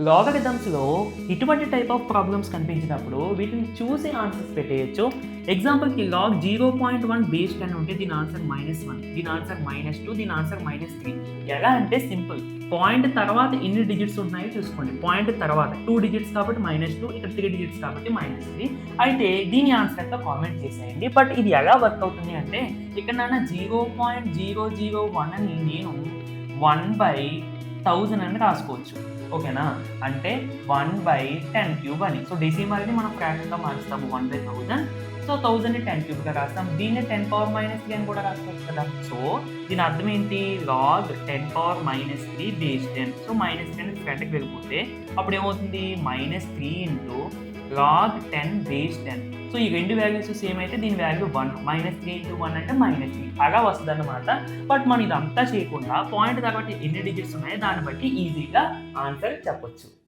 లాగరిథమ్స్‌లో ఇటువంటి type of problems కనిపించినప్పుడు వీటిని చూసి ఆన్సర్స్ పెట్టేయొచ్చు. ఎగ్జాంపుల్‌కి లాగ్ 0.1 బేస్ 10 ఉంటే దీని ఆన్సర్ -1, దీని ఆన్సర్ -2, దీని ఆన్సర్ -3. ఎలా అంటే సింపుల్. పాయింట్ తర్వాత ఎన్ని డిజిట్స్ ఉన్నాయో చూసుకోండి. పాయింట్ తర్వాత 2 డిజిట్స్ కాబట్టి -2, ఇక్కడ 3 డిజిట్స్ కాబట్టి -3. అయితే దీని ఆన్సర్ ఎంతో కామెంట్ చేసేయండి. బట్ ఇది ఎలా వర్క్ అవుతుంది అంటే ఇక్కడ నాన్న 0.001 అని నేను 1/1000 అని రాసుకోవచ్చు. ఓకేనా? అంటే 1/10³ అని. సో డెసిమల్‌ని మనం ఫ్రాక్షన్‌గా మారుస్తాము 1/1000. సో 1000ని 10³ రాస్తాం. దీన్ని 10⁻³ అని కూడా రాసుకోవచ్చు కదా! సో దీని అర్థం ఏంటి? Log 10⁻³ base 10. సో -10 ఫ్రంట్‌కి వెళ్ళిపోతే అప్పుడు ఏమవుతుంది? -3 ఇంటూ లాగ్ 10 బేస్ 10. సో ఈ రెండు వాల్యూస్ సేమ్ అయితే దీని వాల్యూ 1. -3 ఇంటూ 1 అంటే -3. అలా వస్తదన్నమాట. బట్ మనం ఇదంతా చేయకుండా పాయింట్ తర్వాత ఎన్ని డిజిట్స్ ఉన్నాయో దాన్ని బట్టి ఈజీగా ఆన్సర్ చెప్పొచ్చు.